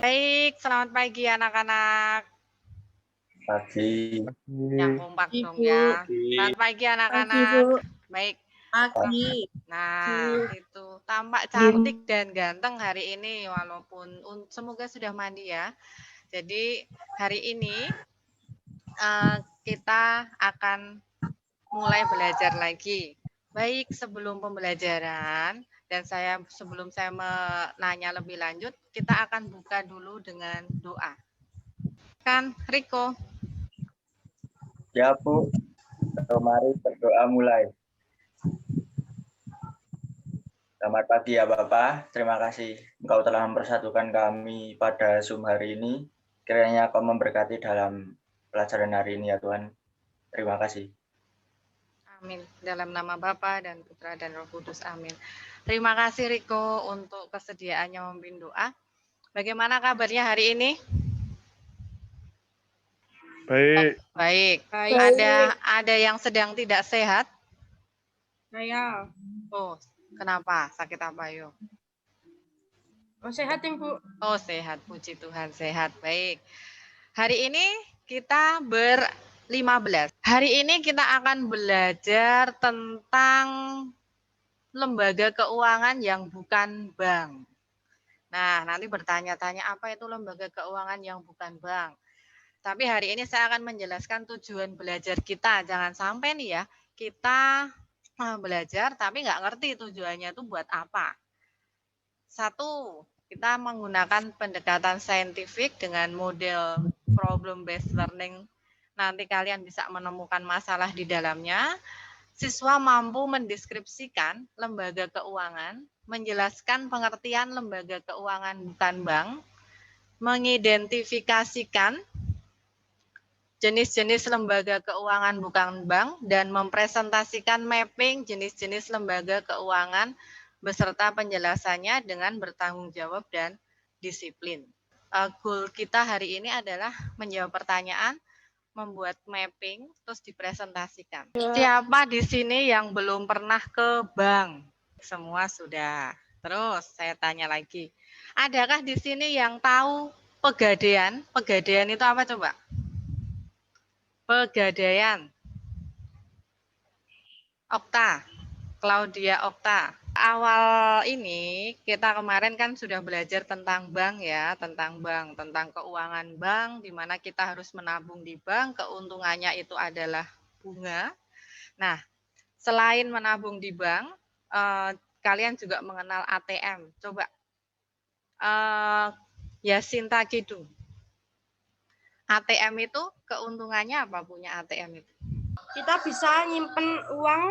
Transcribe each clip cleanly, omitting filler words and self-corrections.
Baik, selamat pagi anak-anak. Pagi. Yang kompak Pagi, dong Bu. ya. Pagi. Selamat pagi Pagi, anak-anak. Bu. Baik. Pagi. Nah, itu tampak cantik dan ganteng hari ini walaupun semoga sudah mandi ya. Jadi hari ini kita akan mulai belajar lagi. Baik, sebelum pembelajaran dan sebelum saya menanya lebih lanjut, kita akan buka dulu dengan doa. Kan, Riko? Ya, Bu. Mari berdoa mulai. Selamat pagi ya Bapak. Terima kasih Engkau telah mempersatukan kami pada Zoom hari ini. Kiranya Kau memberkati dalam pelajaran hari ini ya Tuhan. Terima kasih. Amin. Dalam nama Bapa dan Putra dan Roh Kudus. Amin. Terima kasih Riko untuk kesediaannya memimpin doa. Bagaimana kabarnya hari ini? Baik. Baik. Baik. Ada yang sedang tidak sehat? Saya. Oh, kenapa? Sakit apa yuk? Oh, sehat ya, Bu? Oh, sehat. Puji Tuhan, sehat. Baik. Hari ini kita ber-15. Hari ini kita akan belajar tentang lembaga keuangan yang bukan bank. Nah, nanti bertanya-tanya apa itu lembaga keuangan yang bukan bank. Tapi hari ini saya akan menjelaskan tujuan belajar kita. Jangan sampai nih ya, kita belajar tapi nggak ngerti tujuannya itu buat apa. Satu, kita menggunakan pendekatan saintifik dengan model problem based learning. Nanti kalian bisa menemukan masalah di dalamnya. Siswa mampu mendeskripsikan lembaga keuangan, menjelaskan pengertian lembaga keuangan bukan bank, mengidentifikasikan jenis-jenis lembaga keuangan bukan bank, dan mempresentasikan mapping jenis-jenis lembaga keuangan beserta penjelasannya dengan bertanggung jawab dan disiplin. Goal kita hari ini adalah menjawab pertanyaan, membuat mapping, terus dipresentasikan. Siapa di sini yang belum pernah ke bank? Semua sudah. Terus saya tanya lagi, adakah di sini yang tahu pegadaian? Pegadaian itu apa coba? Pegadaian. Okta, Claudia Okta. Awal ini kita kemarin kan sudah belajar tentang bank ya, tentang bank, tentang keuangan bank, di mana kita harus menabung di bank, keuntungannya itu adalah bunga. Nah, selain menabung di bank, kalian juga mengenal ATM. Coba, Yasinta Kidung. ATM itu keuntungannya apa punya ATM itu? Kita bisa nyimpen uang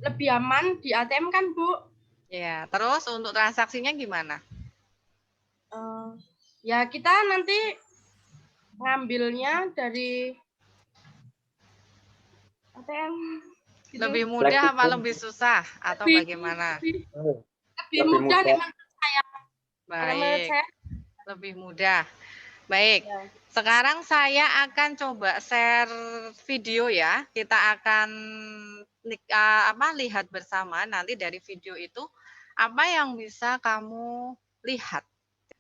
lebih aman di ATM kan, Bu? Ya, terus untuk transaksinya gimana? Ya, kita nanti ngambilnya dari ATM. Gitu. Lebih mudah apa lebih susah atau bagaimana? Lebih mudah menurut saya. Menurut Baik, saya. lebih mudah. Baik, Ya. sekarang saya akan coba share video ya. Kita akan lihat bersama nanti dari video itu apa yang bisa kamu lihat.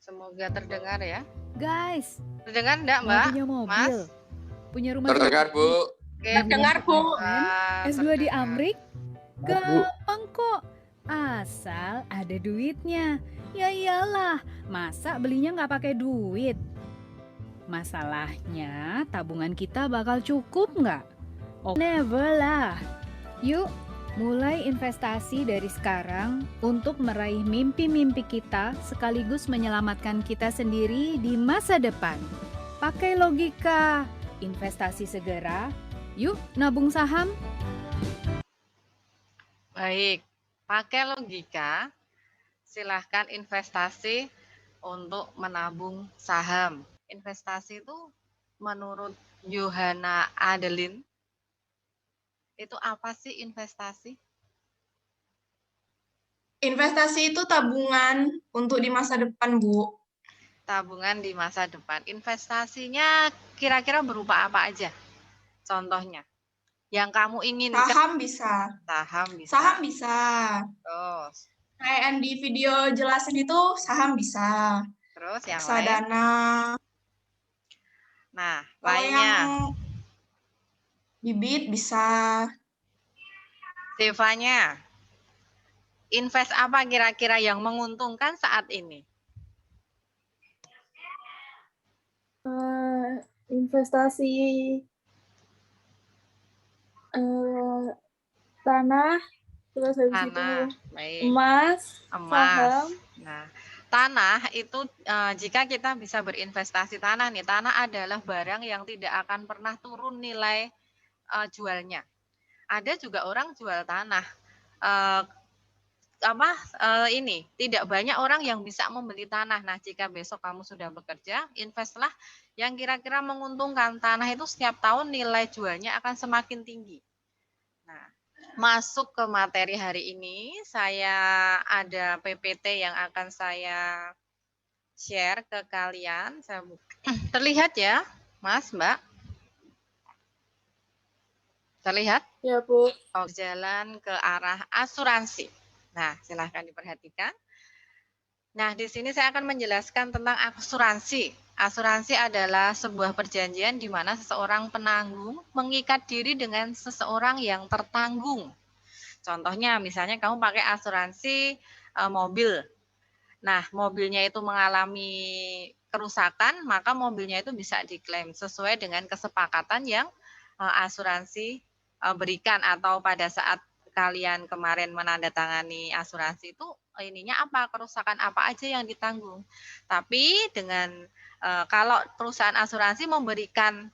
Semoga terdengar ya. Guys, Terdengar enggak, mau Mbak? punya mobil, Mas? punya rumah Terdengar, Bu. Oke, Terdengar, Bu. S2 di terdengar. Amrik, gampang kok. Asal ada duitnya. Ya iyalah, masa belinya nggak pakai duit? Masalahnya tabungan kita bakal cukup nggak? Oh, never lah. Yuk, mulai investasi dari sekarang untuk meraih mimpi-mimpi kita sekaligus menyelamatkan kita sendiri di masa depan. Pakai logika, investasi segera. Yuk, nabung saham. Baik, pakai logika, silahkan investasi untuk menabung saham. Investasi itu menurut Johanna Adeline, itu apa sih investasi? Investasi itu tabungan untuk di masa depan, Bu. Tabungan di masa depan. Investasinya kira-kira berupa apa aja? Contohnya, yang kamu inginkan. Saham bisa. Saham bisa. Saham bisa. Terus. Kayak yang di video jelasin itu saham bisa. Terus yang lain? reksadana. Nah, Kalau lainnya. yang bibit bisa Devanya, invest apa kira-kira yang menguntungkan saat ini? Investasi tanah, terus habis itu Tanah, baik. emas, Emas. saham. Nah, tanah itu jika kita bisa berinvestasi tanah nih, tanah adalah barang yang tidak akan pernah turun nilai jualnya. Ada juga orang jual tanah. Ini tidak banyak orang yang bisa membeli tanah. Nah, jika besok kamu sudah bekerja, investlah yang kira-kira menguntungkan. Tanah itu setiap tahun nilai jualnya akan semakin tinggi. Nah, masuk ke materi hari ini, saya ada PPT yang akan saya share ke kalian. Saya terlihat ya, Mas, Mbak? Terlihat? Ya, Bu. Jalan ke arah asuransi. Nah, silahkan diperhatikan. Nah, di sini saya akan menjelaskan tentang asuransi. Asuransi adalah sebuah perjanjian di mana seseorang penanggung mengikat diri dengan seseorang yang tertanggung. Contohnya, misalnya kamu pakai asuransi mobil. Nah, mobilnya itu mengalami kerusakan, maka mobilnya itu bisa diklaim sesuai dengan kesepakatan yang asuransi berikan, atau pada saat kalian kemarin menandatangani asuransi itu ininya apa, kerusakan apa aja yang ditanggung. Tapi dengan kalau perusahaan asuransi memberikan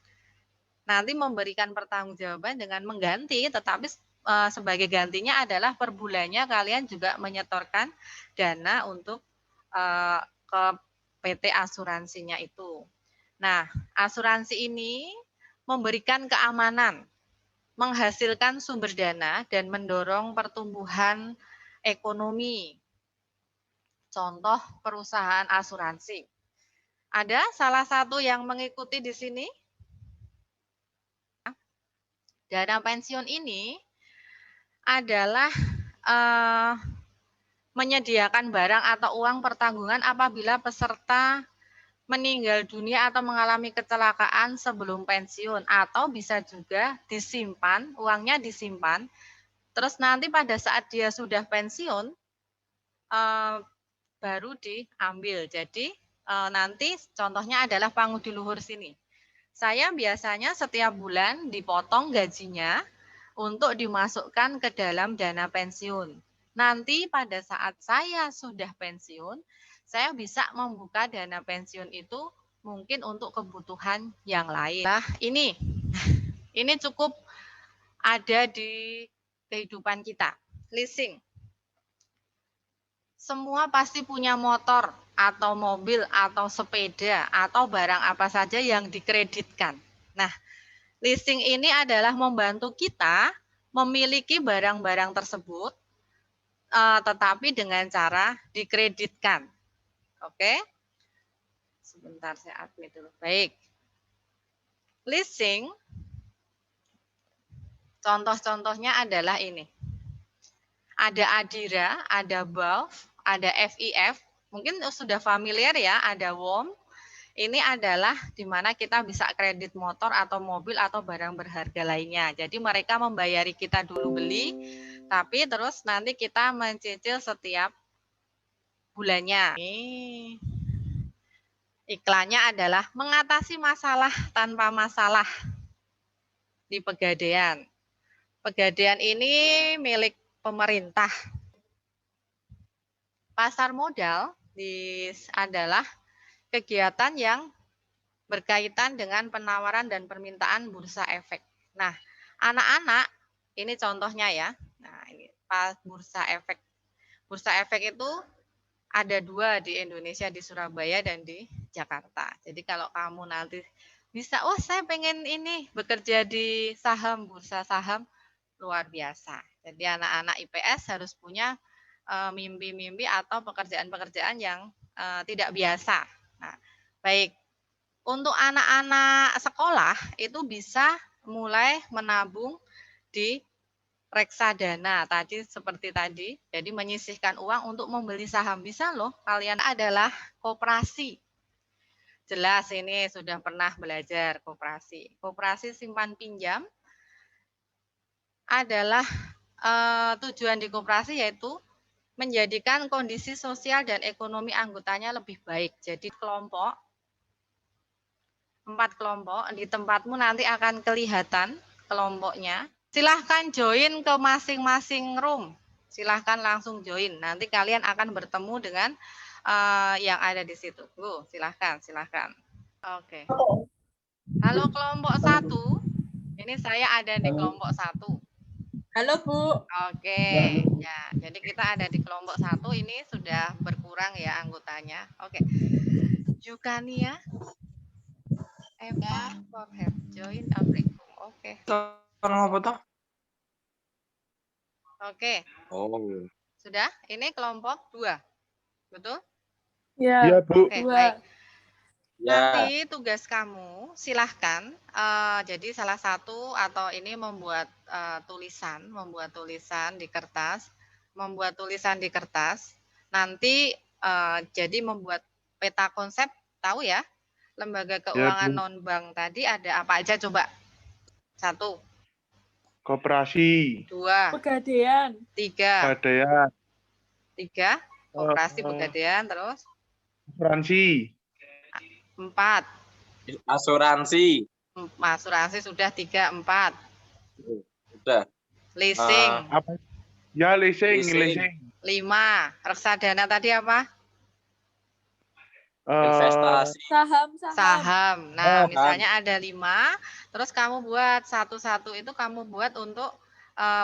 pertanggungjawaban dengan mengganti, tetapi sebagai gantinya adalah per bulannya kalian juga menyetorkan dana untuk ke PT asuransinya itu. Nah, asuransi ini memberikan keamanan, menghasilkan sumber dana, dan mendorong pertumbuhan ekonomi. Contoh perusahaan asuransi. Ada salah satu yang mengikuti di sini? Dana pensiun ini adalah menyediakan barang atau uang pertanggungan apabila peserta meninggal dunia atau mengalami kecelakaan sebelum pensiun, atau bisa juga disimpan, uangnya disimpan, terus nanti pada saat dia sudah pensiun baru diambil. Jadi nanti contohnya adalah pangudi luhur sini. Saya biasanya setiap bulan dipotong gajinya untuk dimasukkan ke dalam dana pensiun. Nanti pada saat saya sudah pensiun, saya bisa membuka dana pensiun itu mungkin untuk kebutuhan yang lain. Nah, ini cukup ada di kehidupan kita. Leasing. Semua pasti punya motor atau mobil atau sepeda atau barang apa saja yang dikreditkan. Nah, leasing ini adalah membantu kita memiliki barang-barang tersebut, tetapi dengan cara dikreditkan. Oke? Sebentar, saya admit dulu. Baik. Leasing, contoh-contohnya adalah ini. Ada Adira, ada BALF, ada FIF. Mungkin sudah familiar ya, ada WOM. Ini adalah di mana kita bisa kredit motor atau mobil atau barang berharga lainnya. Jadi mereka membayari kita dulu beli, tapi terus nanti kita mencicil setiap bulannya. Ini iklannya adalah mengatasi masalah tanpa masalah di Pegadaian. Pegadaian ini milik pemerintah. Pasar modal adalah kegiatan yang berkaitan dengan penawaran dan permintaan bursa efek. Nah, anak-anak, ini contohnya ya. Nah, ini bursa efek. Bursa efek itu ada 2 di Indonesia, di Surabaya dan di Jakarta. Jadi kalau kamu nanti bisa, oh saya pengen ini bekerja di saham, bursa saham, luar biasa. Jadi anak-anak IPS harus punya mimpi-mimpi atau pekerjaan-pekerjaan yang tidak biasa. Nah, baik. Untuk anak-anak sekolah itu bisa mulai menabung di reksadana seperti tadi. Jadi menyisihkan uang untuk membeli saham. Bisa loh, kalian adalah koperasi. jelas ini sudah pernah belajar koperasi. Koperasi simpan pinjam adalah tujuan di koperasi yaitu menjadikan kondisi sosial dan ekonomi anggotanya lebih baik. Jadi 4 kelompok, di tempatmu nanti akan kelihatan kelompoknya. Silahkan join ke masing-masing room. Silahkan langsung join. Nanti kalian akan bertemu dengan yang ada di situ. Silahkan. Oke. Halo kelompok 1. Ini saya ada di kelompok 1. Halo Bu. Oke, ya. Jadi kita ada di kelompok 1 ini sudah berkurang ya anggotanya. Oke. Jukania, Eva, have join a break room. Oke. Apa toh? Oke. Oh. Sudah? Ini kelompok 2. Betul? Ya, Iya, Bu. Oke, dua. baik. Ya. Nanti tugas kamu silahkan jadi salah satu atau ini membuat membuat tulisan di kertas, nanti jadi membuat peta konsep, tahu ya, lembaga keuangan Bu. non-bank tadi ada apa aja coba? 1, Koperasi, 2, Pegadaian. 3, Pegadaian, 3, koperasi pegadaian, terus asuransi, 4, Asuransi. asuransi sudah 3, 4. Sudah. Leasing. apa? Ya, leasing. 5. Reksadana tadi apa? Investasi. Saham. Nah, Saham. misalnya ada 5, terus kamu buat satu-satu itu kamu buat untuk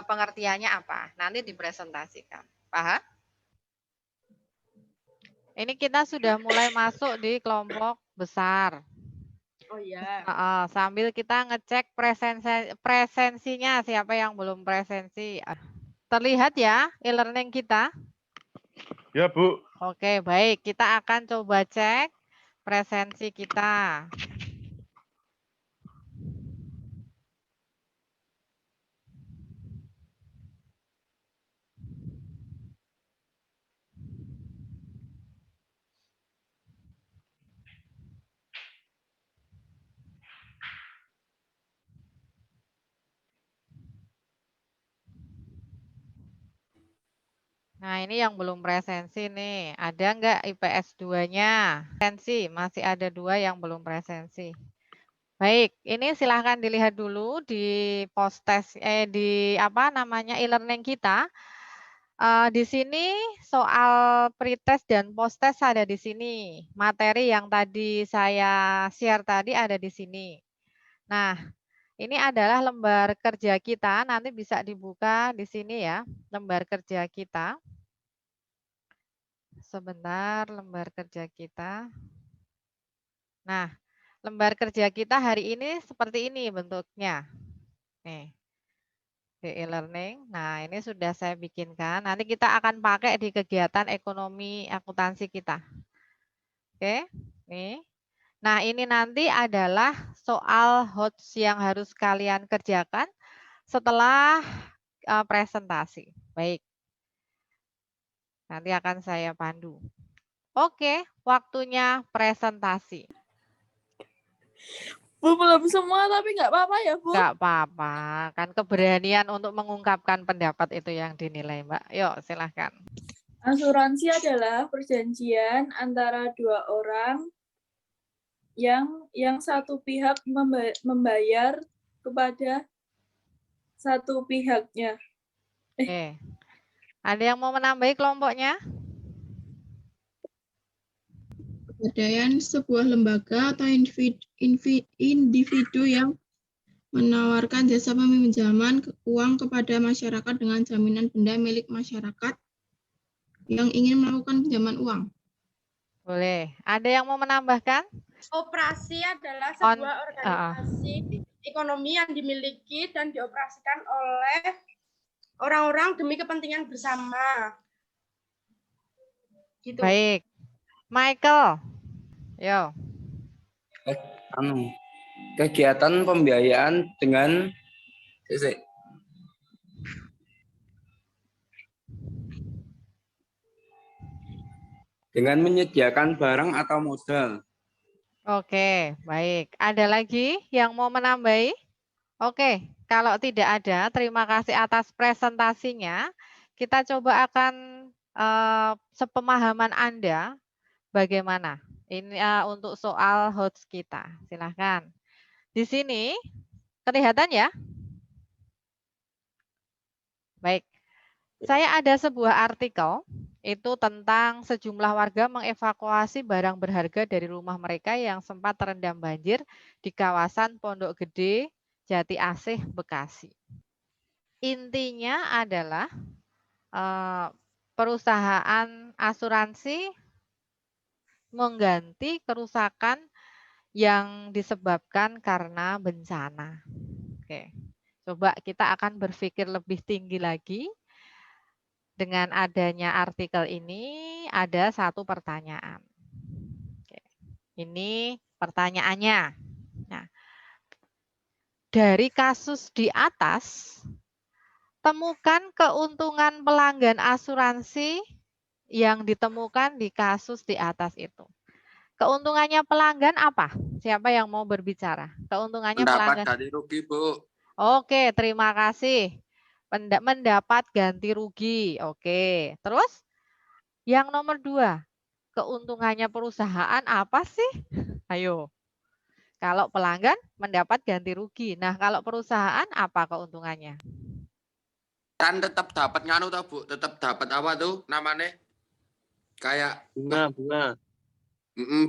pengertiannya apa? Nanti dipresentasikan. Paham? Ini kita sudah mulai masuk di kelompok besar. Oh iya. Sambil kita ngecek presensinya, siapa yang belum presensi. Terlihat ya e-learning kita? Ya, Bu. Oke, baik. Kita akan coba cek presensi kita. Nah, ini yang belum presensi nih. Ada nggak IPS 2-nya? Presensi, masih ada 2 yang belum presensi. Baik, ini silahkan dilihat dulu di post-test, di apa namanya e-learning kita. Di sini soal pretest dan post-test ada di sini. Materi yang tadi saya share tadi ada di sini. Nah, ini adalah lembar kerja kita, nanti bisa dibuka di sini ya, lembar kerja kita. Sebentar, lembar kerja kita. Nah, lembar kerja kita hari ini seperti ini bentuknya. Nih, di e-learning. Nah, ini sudah saya bikinkan. Nanti kita akan pakai di kegiatan ekonomi akuntansi kita. Oke, nih. Nah, ini nanti adalah soal HOTS yang harus kalian kerjakan setelah presentasi. Baik. Nanti akan saya pandu. Oke, waktunya presentasi. Bu, belum semua tapi nggak apa-apa ya, Bu? Nggak apa-apa, kan keberanian untuk mengungkapkan pendapat itu yang dinilai, Mbak. Yuk, silahkan. Asuransi adalah perjanjian antara 2 orang yang satu pihak membayar kepada satu pihaknya. Oke. Ada yang mau menambahi kelompoknya? Pegadaian sebuah lembaga atau individu yang menawarkan jasa peminjaman uang kepada masyarakat dengan jaminan benda milik masyarakat yang ingin melakukan pinjaman uang. Boleh. Ada yang mau menambahkan? Koperasi adalah sebuah organisasi ekonomi yang dimiliki dan dioperasikan oleh orang-orang demi kepentingan bersama. Gitu. Baik. Michael. Yo. Kegiatan pembiayaan dengan menyediakan barang atau modal. Oke, baik. Ada lagi yang mau menambahi? Oke, kalau tidak ada, terima kasih atas presentasinya. Kita coba akan sepemahaman Anda bagaimana ini untuk soal HOTS kita. Silahkan. Di sini kelihatan ya? Baik. Saya ada sebuah artikel itu tentang sejumlah warga mengevakuasi barang berharga dari rumah mereka yang sempat terendam banjir di kawasan Pondok Gede, Jati Asih, Bekasi. Intinya adalah perusahaan asuransi mengganti kerusakan yang disebabkan karena bencana. Oke, coba kita akan berpikir lebih tinggi lagi. Dengan adanya artikel ini ada satu pertanyaan. Oke, ini pertanyaannya. Nah, dari kasus di atas, temukan keuntungan pelanggan asuransi yang ditemukan di kasus di atas itu. Keuntungannya pelanggan apa? Siapa yang mau berbicara? Keuntungannya Pendapat pelanggan. ganti rugi, Bu. Oke, terima kasih. Mendapat ganti rugi. Oke, terus yang nomor 2, keuntungannya perusahaan apa sih? Ayo. Kalau pelanggan mendapat ganti rugi. Nah, kalau perusahaan apa keuntungannya? Kan tetap dapat nganu tau, Bu. Tetap dapat apa tuh namanya? Kayak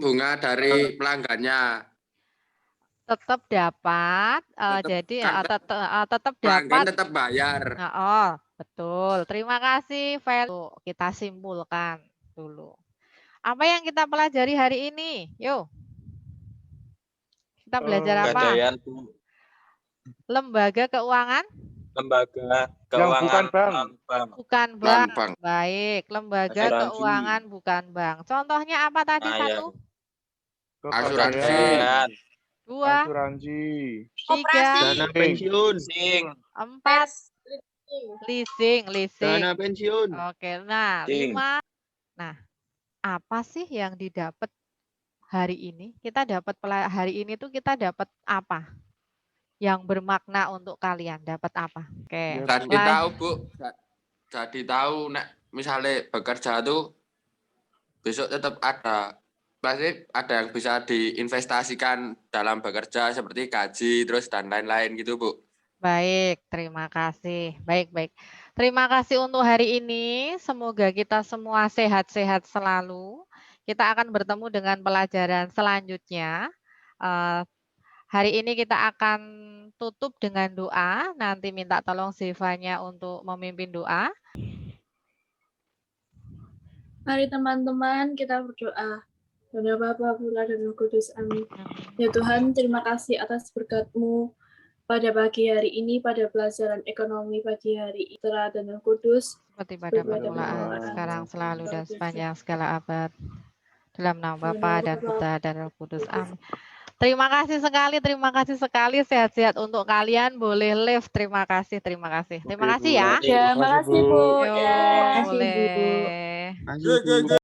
bunga dari pelanggannya. Tetap dapat, jadi kan tetap pelanggan dapat. tetap bayar. Oh, betul. Terima kasih, Vel. Kita simpulkan dulu. Apa yang kita pelajari hari ini? Yuk. Kita belajar apa? Pegadaian, Bu. Lembaga keuangan? Lembaga Yang bukan keuangan bank. bank. Bukan bank. Bank. Baik, lembaga Asuransi. keuangan bukan bank. Contohnya apa tadi? Nah, ya. 1, Asuransi. Pegadaian, 2, Asuransi. 3, dana pensiun, leasing, 4, leasing. dana pensiun. Oke, nah Leasing. 5. Nah, apa sih yang didapat hari ini? Kita dapat hari ini tuh kita dapat apa? Yang bermakna untuk kalian dapat apa? Oke. Jadi tahu, Bu. Jadi tahu nek misalnya bekerja tuh besok tetap ada. Pasti ada yang bisa diinvestasikan dalam bekerja seperti gaji terus dan lain-lain gitu, Bu. Baik, terima kasih. Baik. Terima kasih untuk hari ini. Semoga kita semua sehat-sehat selalu. Kita akan bertemu dengan pelajaran selanjutnya. Hari ini kita akan tutup dengan doa. Nanti minta tolong Zevanya untuk memimpin doa. Mari teman-teman kita berdoa. Doa Bapa, Putra, dan Roh Kudus. Amin. Ya Tuhan, terima kasih atas berkat-Mu pada pagi hari ini, pada pelajaran ekonomi pagi hari ini. Putra dan Roh Kudus. Seperti pada permulaan, sekarang, selalu, dan sepanjang segala abad. Dalam nama Bapa dan Putra dan Roh Kudus. Amin. Terima kasih sekali. Sehat-sehat untuk kalian. Boleh live. Terima kasih. Terima kasih ya. Ya, makasih Bu. Yo, Ya, boleh. Ayo, Bu.